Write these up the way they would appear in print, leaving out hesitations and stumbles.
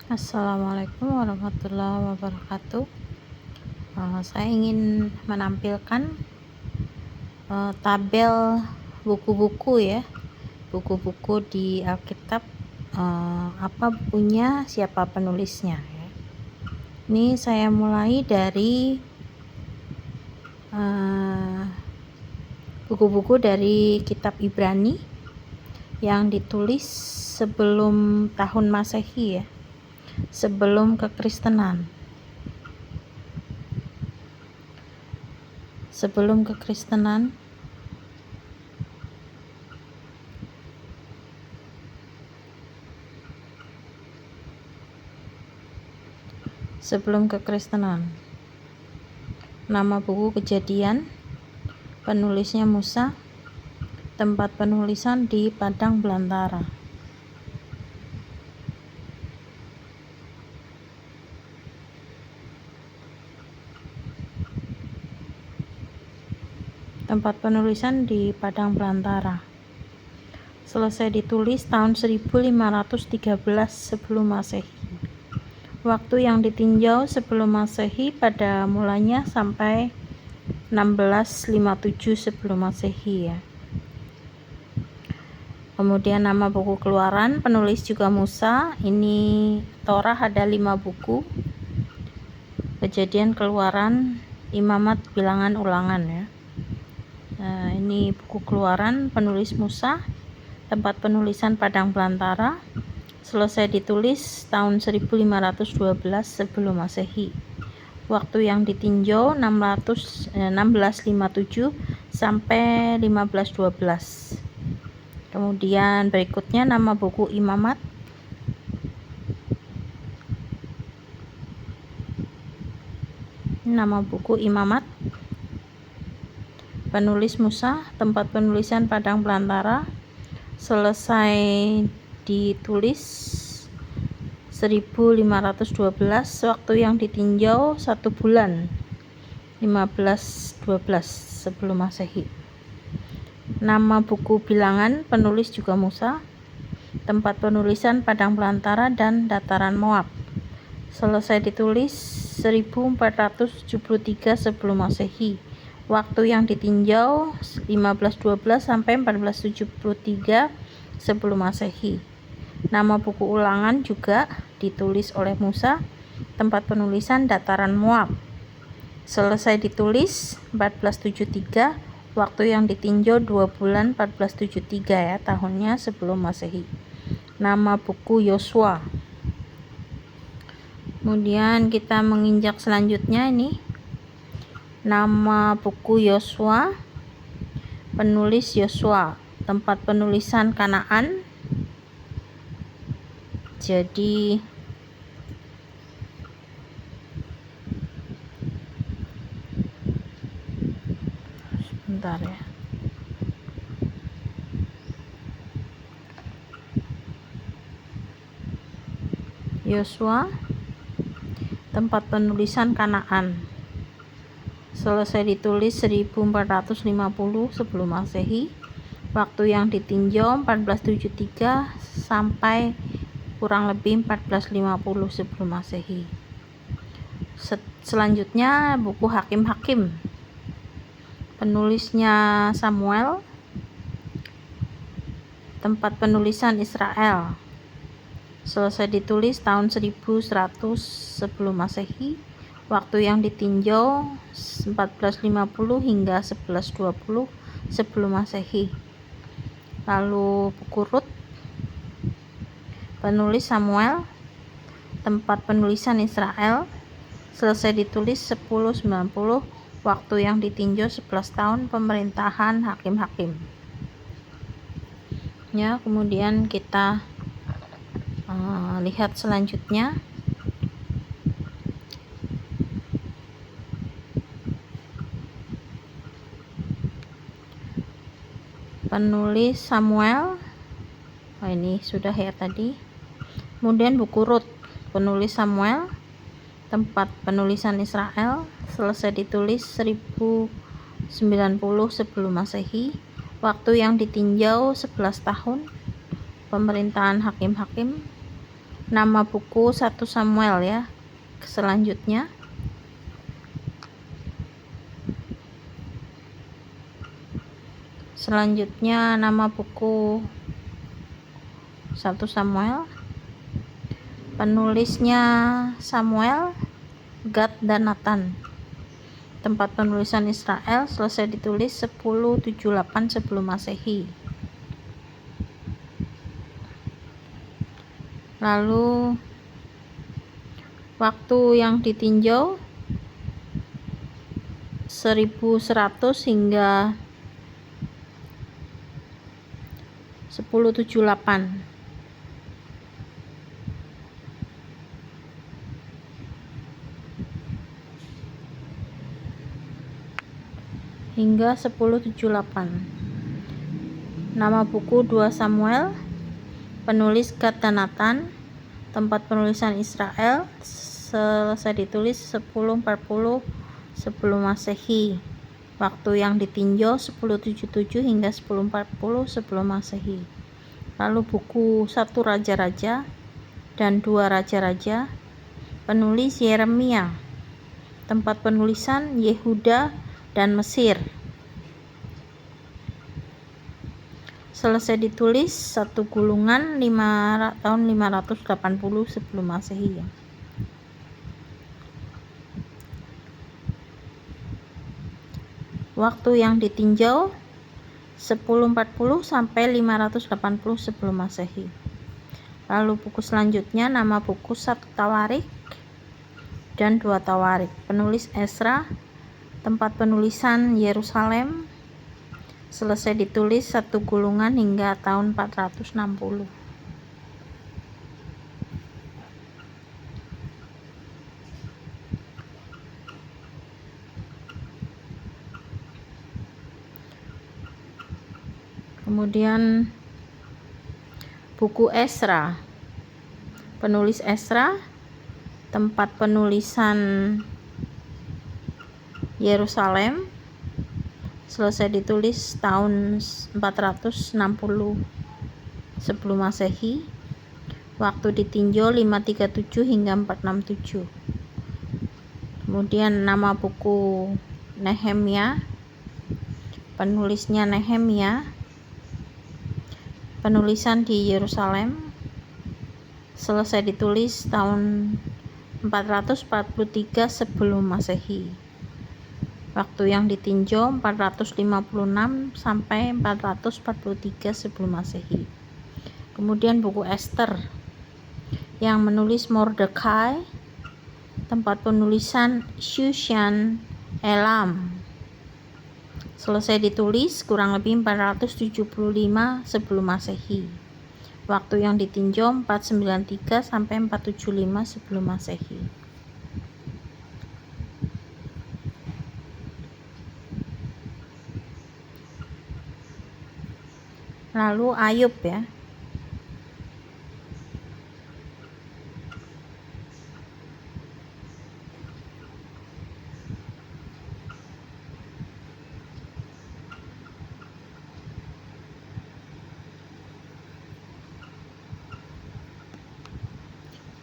Assalamualaikum warahmatullahi wabarakatuh. Saya ingin menampilkan tabel buku-buku ya, buku-buku di Alkitab. Apa bukunya, siapa penulisnya ya. Ini saya mulai dari buku-buku dari kitab Ibrani yang ditulis sebelum tahun Masehi ya, sebelum kekristenan. Sebelum kekristenan nama buku Kejadian, penulisnya Musa, tempat penulisan di Padang Belantara. Tempat penulisan di Padang Belantara. Selesai ditulis tahun 1513 sebelum Masehi. Waktu yang ditinjau sebelum Masehi pada mulanya sampai 1657 sebelum Masehi ya. Kemudian nama buku Keluaran, penulis juga Musa. Ini Torah ada 5 buku. Kejadian, Keluaran, Imamat, Bilangan, Ulangan ya. Ini buku Keluaran, penulis Musa, tempat penulisan Padang Belantara. Selesai ditulis tahun 1512 sebelum Masehi. Waktu yang ditinjau 1657 sampai 1512. Kemudian berikutnya nama buku Imamat. Nama buku Imamat, penulis Musa, tempat penulisan Padang Belantara. Selesai ditulis 1512, waktu yang ditinjau 1 bulan 1512 sebelum Masehi. Nama buku Bilangan, penulis juga Musa, tempat penulisan Padang Belantara dan Dataran Moab. Selesai ditulis 1473 sebelum Masehi. Waktu yang ditinjau 1512 sampai 1473 sebelum Masehi. Nama buku Ulangan juga ditulis oleh Musa, tempat penulisan Dataran Moab. Selesai ditulis 1473, waktu yang ditinjau 2 bulan 1473 ya, tahunnya sebelum Masehi. Nama buku Yosua. Kemudian kita menginjak selanjutnya, ini nama buku Yosua, penulis Yosua, tempat penulisan Kanaan. Jadi sebentar ya. Yosua, tempat penulisan Kanaan. Selesai ditulis 1450 sebelum Masehi. Waktu yang ditinjau 1473 sampai kurang lebih 1450 sebelum Masehi. Selanjutnya buku Hakim-Hakim, penulisnya Samuel, tempat penulisan Israel. Selesai ditulis tahun 1100 sebelum Masehi. Waktu yang ditinjau 1450 hingga 1120 sebelum Masehi. Lalu buku Rut, penulis Samuel, tempat penulisan Israel. Selesai ditulis 1090, waktu yang ditinjau 11 tahun pemerintahan Hakim-Hakim ya. Kemudian kita lihat selanjutnya. Penulis Samuel, ini sudah ya tadi. Kemudian buku Rut, penulis Samuel, tempat penulisan Israel. Selesai ditulis 1090 sebelum Masehi. Waktu yang ditinjau 11 tahun pemerintahan Hakim-Hakim. nama buku 1 Samuel ya. Selanjutnya nama buku 1 Samuel, penulisnya Samuel, Gad dan Nathan. Tempat penulisan Israel, selesai ditulis 1078 sebelum Masehi. Lalu waktu yang ditinjau 1100 hingga 1078. Hingga 1078. Nama buku 2 Samuel, penulis Gad dan Nathan. Tempat penulisan Israel, selesai ditulis 1040 sebelum Masehi. Waktu yang ditinjau 1077 hingga 1040 sebelum Masehi. Lalu buku 1 Raja-Raja dan 2 Raja-Raja, penulis Yeremia. Tempat penulisan Yehuda dan Mesir. Selesai ditulis 1 gulungan tahun 580 sebelum Masehi. Waktu yang ditinjau 1040 sampai 580 sebelum Masehi. Lalu buku selanjutnya nama buku 1 Tawarik dan 2 Tawarik, penulis Ezra. Tempat penulisan Yerusalem, selesai ditulis 1 gulungan hingga tahun 460. Kemudian buku Ezra, penulis Ezra. Tempat penulisan Yerusalem, selesai ditulis tahun 460 sebelum Masehi. Waktu ditinjau 537 hingga 467. Kemudian nama buku Nehemia, penulisnya Nehemia. Penulisan di Yerusalem, selesai ditulis tahun 443 sebelum Masehi. Waktu yang ditinjau 456 sampai 443 sebelum Masehi. Kemudian buku Esther yang menulis Mordekai. Tempat penulisan Shushan Elam, selesai ditulis kurang lebih 475 sebelum Masehi. Waktu yang ditinjau 493 sampai 475 sebelum Masehi. Lalu Ayub ya.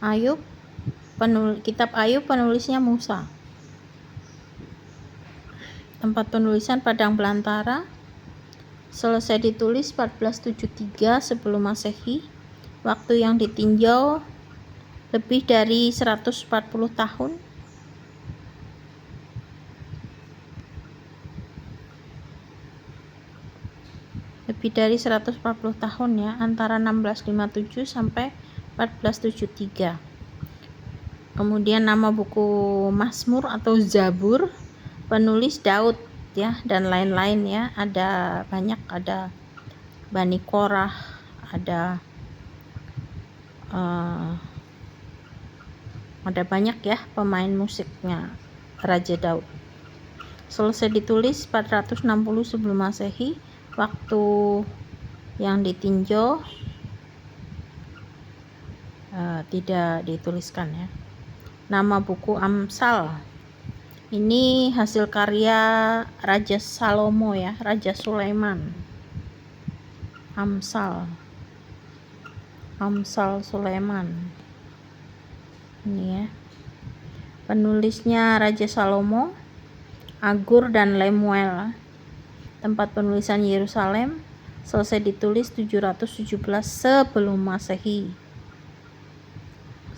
Ayub, kitab Ayub penulisnya Musa. Tempat penulisan Padang Belantara, selesai ditulis 1473 sebelum Masehi. Waktu yang ditinjau lebih dari 140 tahun. Lebih dari 140 tahun ya, antara 1657 sampai 1473. Kemudian nama buku Mazmur atau Zabur, penulis Daud ya, dan lain-lain ya. Ada banyak, ada Bani Korah, ada banyak ya pemain musiknya Raja Daud. Selesai ditulis 460 sebelum Masehi. Waktu yang ditinjau tidak dituliskan ya. Nama buku Amsal, ini hasil karya Raja Salomo ya, Raja Sulaiman. Amsal Sulaiman. Ini ya. Penulisnya Raja Salomo, Agur dan Lemuel. Tempat penulisan Yerusalem, selesai ditulis 717 sebelum Masehi.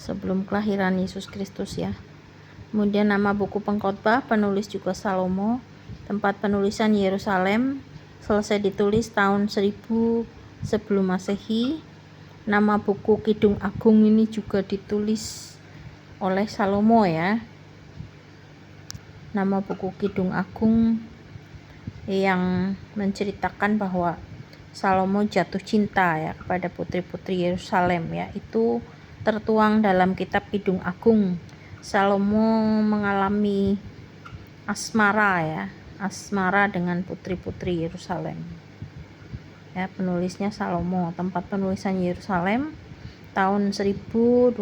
Sebelum kelahiran Yesus Kristus ya. Kemudian nama buku pengkhotbah, penulis juga Salomo. Tempat penulisan Yerusalem, selesai ditulis tahun 1000 sebelum Masehi. Nama buku Kidung Agung ini juga ditulis oleh Salomo ya. Nama buku Kidung Agung yang menceritakan bahwa Salomo jatuh cinta ya kepada putri-putri Yerusalem ya. Itu tertuang dalam kitab Kidung Agung. Salomo mengalami asmara ya, asmara dengan putri-putri Yerusalem. Ya, penulisnya Salomo. Tempat penulisan Yerusalem tahun 1020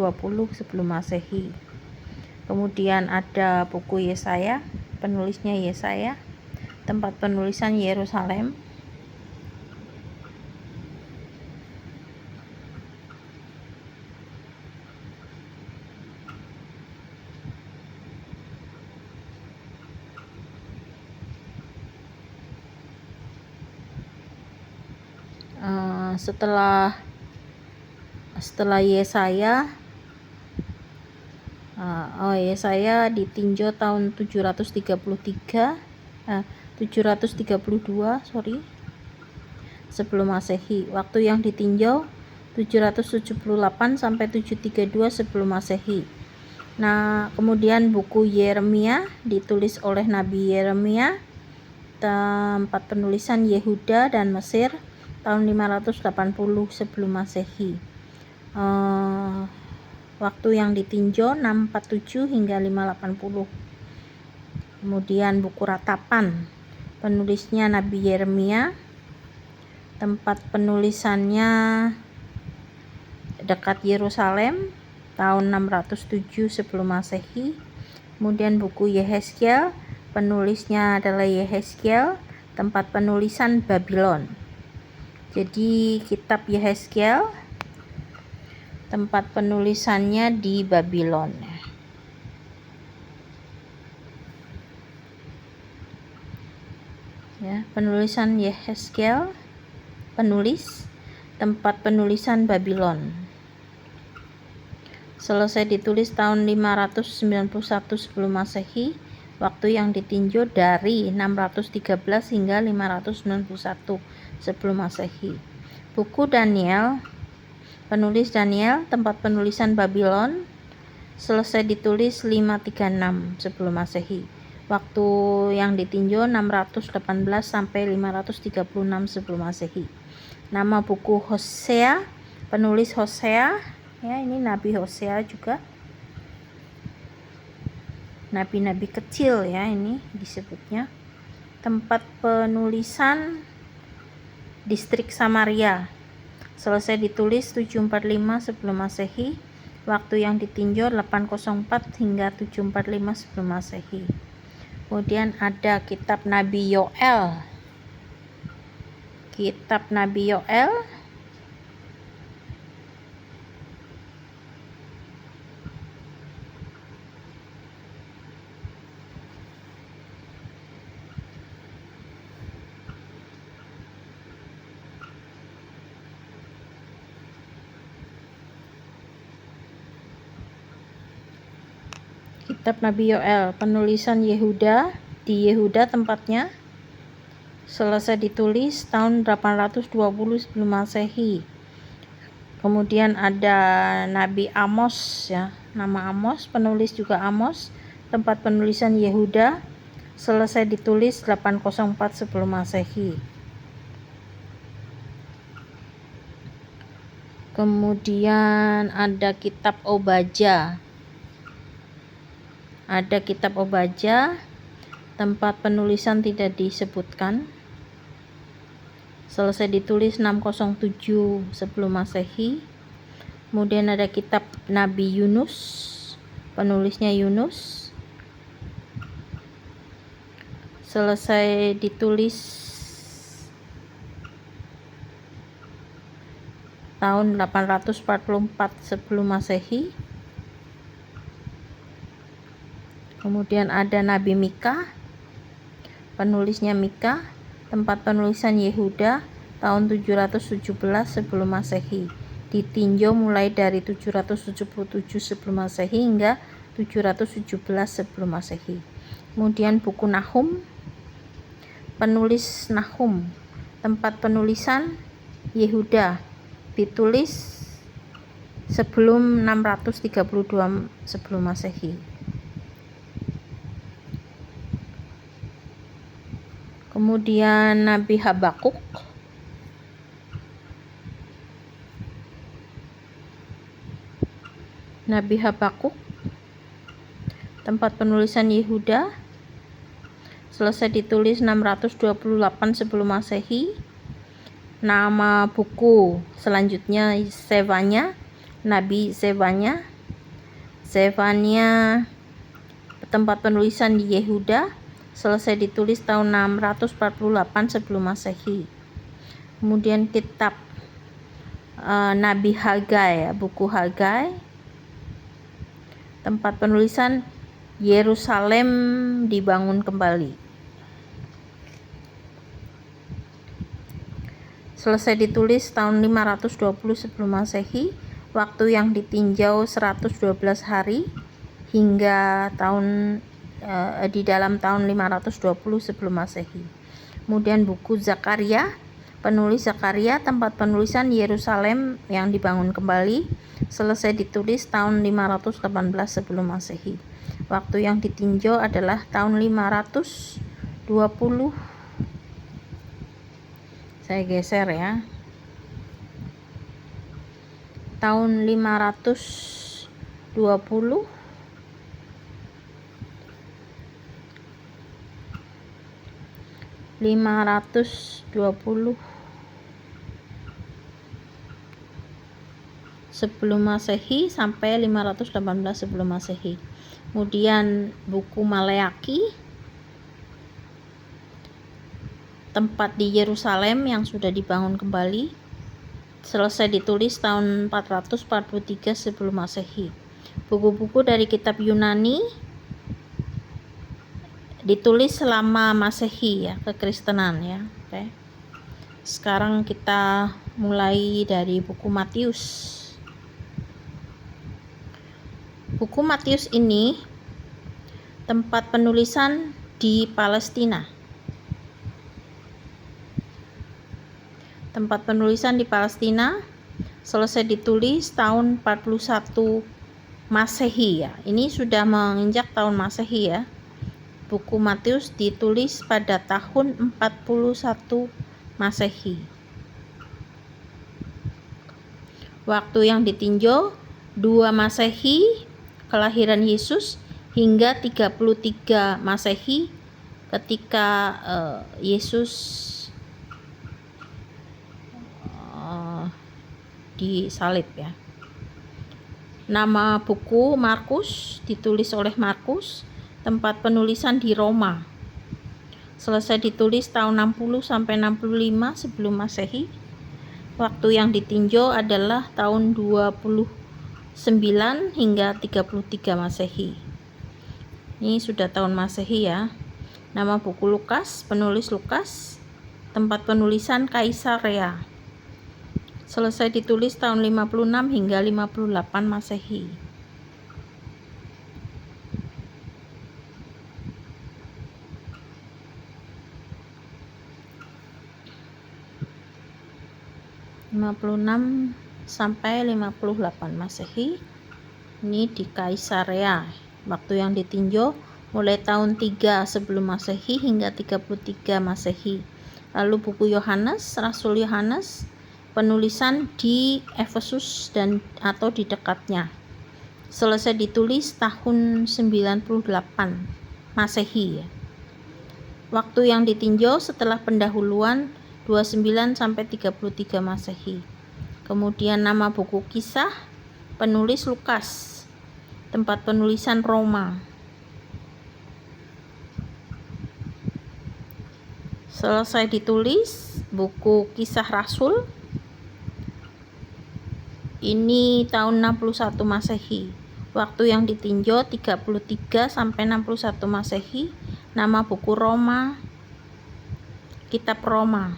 sebelum Masehi. Kemudian ada buku Yesaya, penulisnya Yesaya. Tempat penulisan Yerusalem. Setelah Yesaya, Yesaya ditinjau tahun 732 sebelum Masehi. Waktu yang ditinjau 778 sampai 732 sebelum Masehi. Nah, kemudian buku Yeremia ditulis oleh Nabi Yeremia. Tempat penulisan Yehuda dan Mesir tahun 580 sebelum Masehi. Waktu yang ditinjau 647 hingga 580. Kemudian buku Ratapan, penulisnya Nabi Yeremia. Tempat penulisannya dekat Yerusalem tahun 607 sebelum Masehi. Kemudian buku Yehezkiel, penulisnya adalah Yehezkiel. Tempat penulisan Babylon. Jadi kitab Yehezkiel tempat penulisannya di Babylon. Ya, penulisan Yehezkiel, penulis, tempat penulisan Babylon. Selesai ditulis tahun 591 sebelum Masehi. Waktu yang ditinjau dari 613 hingga 591 sebelum Masehi. Buku Daniel, penulis Daniel, tempat penulisan Babylon. Selesai ditulis 536 sebelum Masehi. Waktu yang ditinjau 618 sampai 536 sebelum Masehi. Nama buku Hosea, penulis Hosea, ya ini Nabi Hosea juga. Nabi-nabi kecil ya ini disebutnya. Tempat penulisan distrik Samaria. Selesai ditulis 745 sebelum Masehi. Waktu yang ditinjau 804 hingga 745 sebelum Masehi. Kemudian ada kitab Nabi Yoel. Kitab Nabi Yoel Kitab Nabi Yoel, penulisan Yehuda, di Yehuda tempatnya. Selesai ditulis tahun 820 sebelum Masehi. Kemudian ada Nabi Amos ya, nama Amos, penulis juga Amos. Tempat penulisan Yehuda. Selesai ditulis 804 sebelum Masehi. Kemudian ada kitab Obadja. Ada kitab Obadja, tempat penulisan tidak disebutkan. Selesai ditulis 607 sebelum Masehi. Kemudian ada kitab Nabi Yunus, penulisnya Yunus. Selesai ditulis tahun 844 sebelum Masehi. Kemudian ada Nabi Mika, penulisnya Mika, tempat penulisan Yehuda, tahun 717 sebelum Masehi. Ditinjau mulai dari 777 sebelum Masehi hingga 717 sebelum Masehi. Kemudian buku Nahum, penulis Nahum, tempat penulisan Yehuda, ditulis sebelum 632 sebelum Masehi. Kemudian Nabi Habakuk, tempat penulisan Yehuda, selesai ditulis 628 sebelum Masehi. Nama buku selanjutnya Zefanya, Nabi Zefanya, tempat penulisan di Yehuda, selesai ditulis tahun 648 sebelum Masehi. Kemudian kitab Nabi Hagai, buku Hagai, tempat penulisan Yerusalem dibangun kembali, selesai ditulis tahun 520 sebelum Masehi. Waktu yang ditinjau 112 hari hingga di dalam tahun 520 sebelum Masehi. Kemudian buku Zakaria, penulis Zakaria, tempat penulisan Yerusalem yang dibangun kembali, selesai ditulis tahun 518 sebelum Masehi. Waktu yang ditinjau adalah tahun 520. Saya geser ya. Tahun 520 sebelum Masehi sampai 518 sebelum Masehi. Kemudian buku Maleaki, tempat di Yerusalem yang sudah dibangun kembali, selesai ditulis tahun 443 sebelum Masehi. Buku-buku dari kitab Yunani ditulis selama Masehi ya, kekristenan ya. Oke. Sekarang kita mulai dari buku Matius. Buku Matius ini tempat penulisan di Palestina. Tempat penulisan di Palestina, selesai ditulis tahun 41 Masehi ya. Ini sudah menginjak tahun Masehi ya. Buku Matius ditulis pada tahun 41 Masehi. Waktu yang ditinjau 2 Masehi kelahiran Yesus hingga 33 Masehi ketika Yesus disalib ya. Nama buku Markus ditulis oleh Markus, tempat penulisan di Roma, selesai ditulis tahun 60 sampai 65 sebelum Masehi. Waktu yang ditinjau adalah tahun 29 hingga 33 Masehi. Ini sudah tahun Masehi ya. Nama buku Lukas, penulis Lukas, tempat penulisan Kaisarea, selesai ditulis tahun 56 hingga 58 Masehi. Sampai 58 Masehi. Ini di Kaisarea. Waktu yang ditinjau mulai tahun 3 sebelum Masehi hingga 33 Masehi. Lalu buku Yohanes, Rasul Yohanes, penulisan di Efesus dan atau di dekatnya, selesai ditulis tahun 98 Masehi. Waktu yang ditinjau setelah pendahuluan 29 sampai 33 Masehi. Kemudian nama buku Kisah, penulis Lukas, tempat penulisan Roma, selesai ditulis buku Kisah Rasul. Ini tahun 61 Masehi. Waktu yang ditinjau 33 sampai 61 Masehi. Nama buku Roma, Kitab Roma.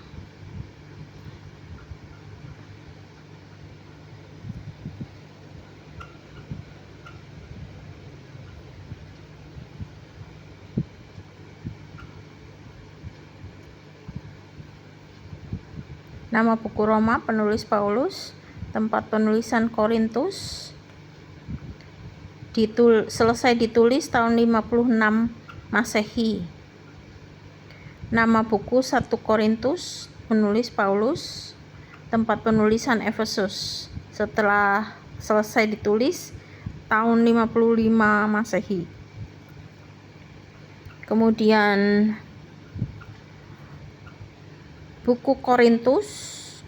Nama buku Roma, penulis Paulus. Tempat penulisan Korintus. Selesai ditulis tahun 56 Masehi. Nama buku 1 Korintus, penulis Paulus. Tempat penulisan Efesus. Setelah selesai ditulis tahun 55 Masehi. Kemudian buku Korintus,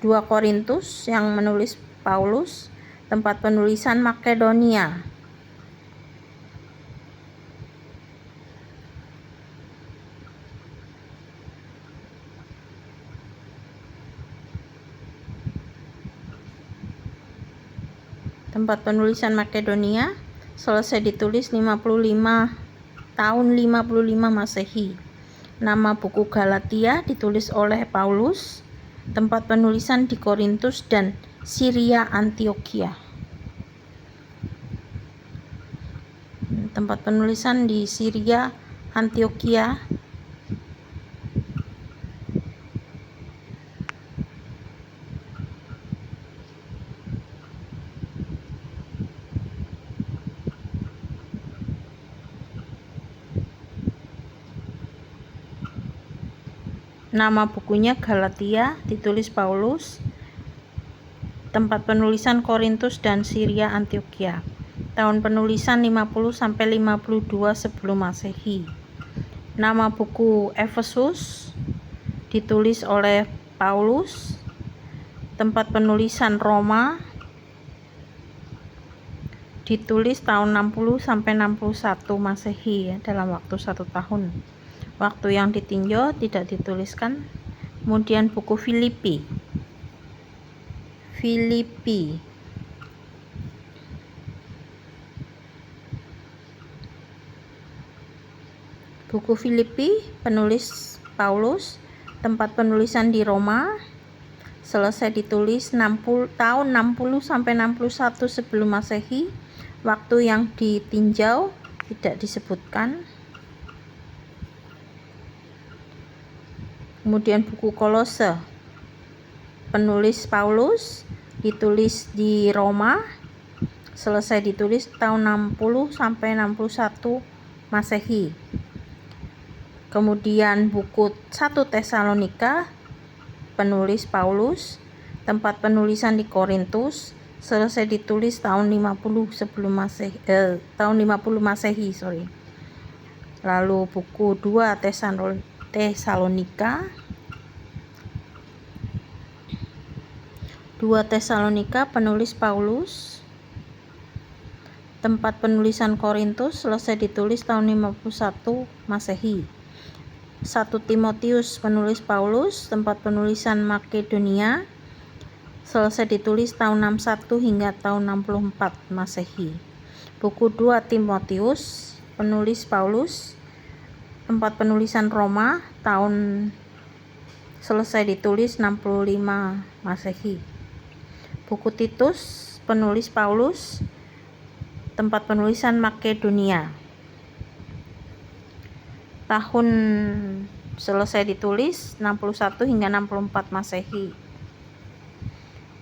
2 Korintus yang menulis Paulus. Tempat penulisan Makedonia. Tempat penulisan Makedonia selesai ditulis tahun 55 Masehi. Nama buku Galatia ditulis oleh Paulus. Tempat penulisan di Korintus dan Syria Antioquia. Tempat penulisan di Syria Antioquia. Nama bukunya Galatia, ditulis Paulus. Tempat penulisan Korintus dan Syria Antioquia. Tahun penulisan 50 sampai 52 sebelum Masehi. Nama buku Efesus ditulis oleh Paulus. Tempat penulisan Roma ditulis tahun 60 sampai 61 Masehi, dalam waktu 1 tahun. Waktu yang ditinjau tidak dituliskan. Kemudian buku Filipi. Buku Filipi, penulis Paulus. Tempat penulisan di Roma. Selesai ditulis tahun 60 sampai 61 sebelum Masehi. Waktu yang ditinjau tidak disebutkan. Kemudian buku Kolose, penulis Paulus, ditulis di Roma. Selesai ditulis tahun 60 sampai 61 Masehi. Kemudian buku 1 Tesalonika, penulis Paulus. Tempat penulisan di Korintus. Selesai ditulis tahun 50 sebelum Masehi, tahun 50 Masehi, Lalu buku 2 Tesalonika. 2 Tesalonika, penulis Paulus. Tempat penulisan Korintus, selesai ditulis tahun 51 Masehi. 1 Timotius, penulis Paulus. Tempat penulisan Makedonia, selesai ditulis tahun 61 hingga tahun 64 Masehi. Buku 2 Timotius, penulis Paulus. Tempat penulisan Roma, tahun selesai ditulis 65 Masehi. Buku Titus, penulis Paulus. Tempat penulisan Makedonia. Tahun selesai ditulis 61 hingga 64 Masehi.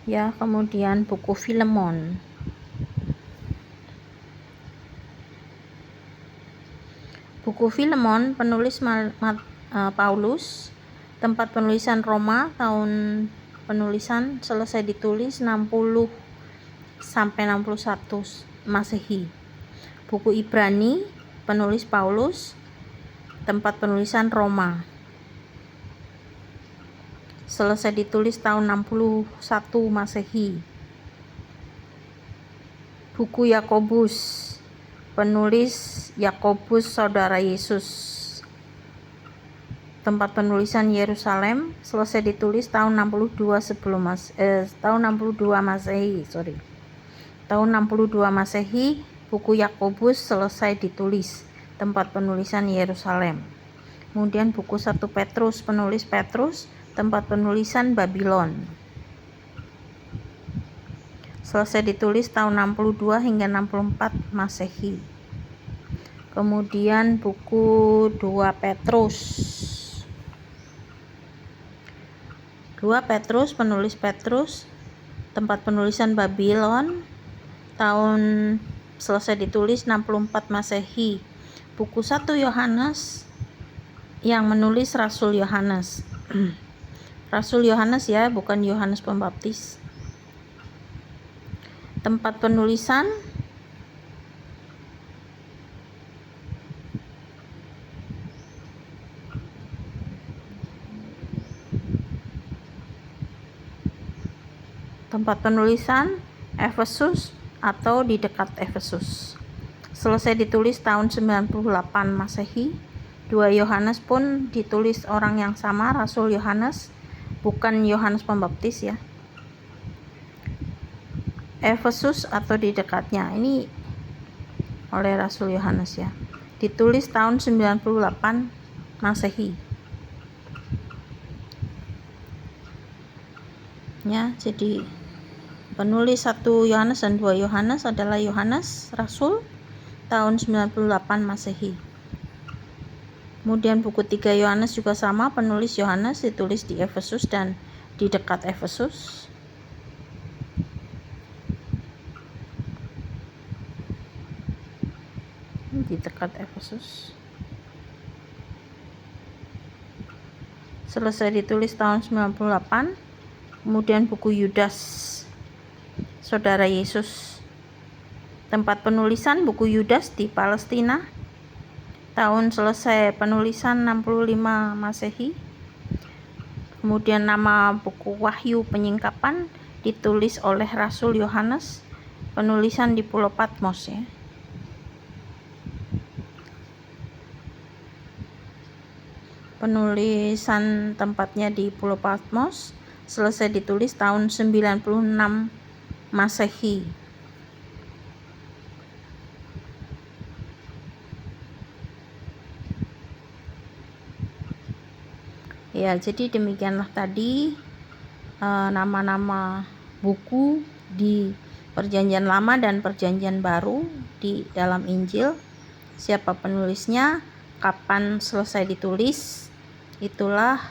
Ya, kemudian buku Filemon. Buku Filemon, penulis Paulus. Tempat penulisan Roma, tahun penulisan selesai ditulis 60 sampai 61 Masehi. Buku Ibrani, penulis Paulus. Tempat penulisan Roma. Selesai ditulis tahun 61 Masehi. Buku Yakobus, penulis Yakobus saudara Yesus. Tempat penulisan Yerusalem, selesai ditulis tahun 62 tahun 62 Masehi, Tahun 62 Masehi. buku Yakobus selesai ditulis, tempat penulisan Yerusalem. Kemudian buku 1 Petrus, penulis Petrus, tempat penulisan Babylon. Selesai ditulis tahun 62 hingga 64 Masehi. Kemudian buku 2 Petrus. 2 Petrus, penulis Petrus, tempat penulisan Babylon, tahun selesai ditulis 64 Masehi. Buku 1 Yohanes yang menulis Rasul Yohanes. Rasul Yohanes ya, bukan Yohanes Pembaptis. Tempat penulisan Efesus atau di dekat Efesus. Selesai ditulis tahun 98 Masehi. 2 Yohanes pun ditulis orang yang sama, Rasul Yohanes, bukan Yohanes Pembaptis ya. Efesus atau di dekatnya, ini oleh Rasul Yohanes ya. Ditulis tahun 98 Masehi. Ya, jadi penulis 1 Yohanes dan 2 Yohanes adalah Yohanes Rasul tahun 98 Masehi. Kemudian buku 3 Yohanes juga sama, penulis Yohanes, ditulis di Efesus dan di dekat Efesus. Di dekat Efesus. Selesai ditulis tahun 98. Kemudian buku Yudas, Saudara Yesus, tempat penulisan buku Yudas di Palestina, tahun selesai penulisan 65 Masehi. Kemudian nama buku Wahyu Penyingkapan ditulis oleh Rasul Yohanes, penulisan di Pulau Patmos ya. Penulisan tempatnya di Pulau Patmos, selesai ditulis tahun 96 Masehi. Ya, jadi demikianlah tadi nama-nama buku di Perjanjian Lama dan Perjanjian Baru di dalam Injil. Siapa penulisnya, kapan selesai ditulis, itulah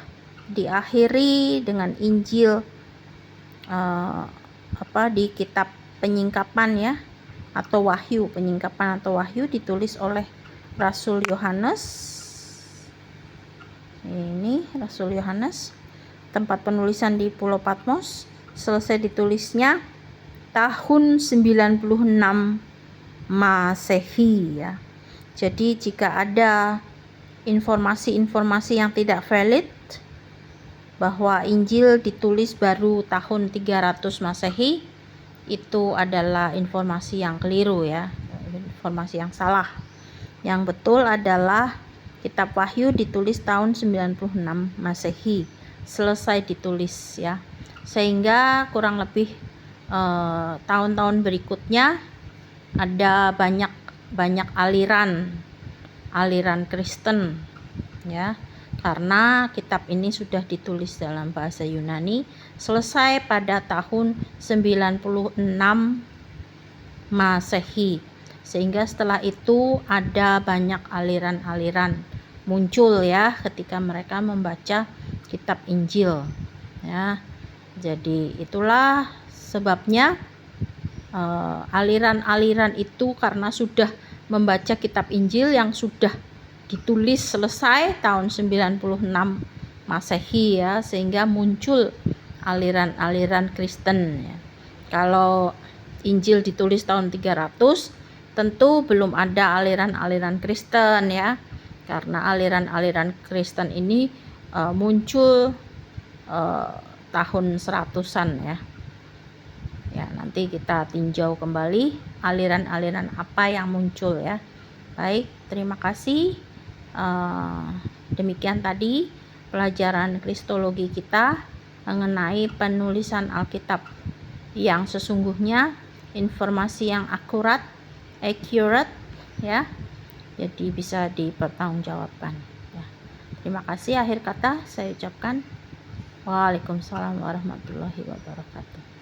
diakhiri dengan Injil di kitab penyingkapan ya, atau Wahyu, penyingkapan atau Wahyu ditulis oleh Rasul Yohanes. Ini Rasul Yohanes, tempat penulisan di Pulau Patmos, selesai ditulisnya tahun 96 Masehi ya. Jadi jika ada informasi-informasi yang tidak valid bahwa Injil ditulis baru tahun 300 Masehi, itu adalah informasi yang keliru ya, informasi yang salah. Yang betul adalah kitab Wahyu ditulis tahun 96 Masehi, selesai ditulis ya. Sehingga kurang lebih tahun-tahun berikutnya ada banyak aliran Kristen ya, karena kitab ini sudah ditulis dalam bahasa Yunani, selesai pada tahun 96 Masehi. Sehingga setelah itu ada banyak aliran-aliran muncul ya ketika mereka membaca kitab Injil ya. Jadi itulah sebabnya aliran-aliran itu karena sudah membaca kitab Injil yang sudah ditulis selesai tahun 96 Masehi ya, sehingga muncul aliran-aliran Kristen ya. Kalau Injil ditulis tahun 300, tentu belum ada aliran-aliran Kristen ya, karena aliran-aliran Kristen ini muncul tahun 100-an ya. Ya, nanti kita tinjau kembali aliran-aliran apa yang muncul ya. Baik, terima kasih. Demikian tadi pelajaran Kristologi kita mengenai penulisan Alkitab yang sesungguhnya, informasi yang akurat, accurate ya, jadi bisa dipertanggungjawabkan ya. Terima kasih. Akhir kata saya ucapkan Waalaikumsalam warahmatullahi wabarakatuh.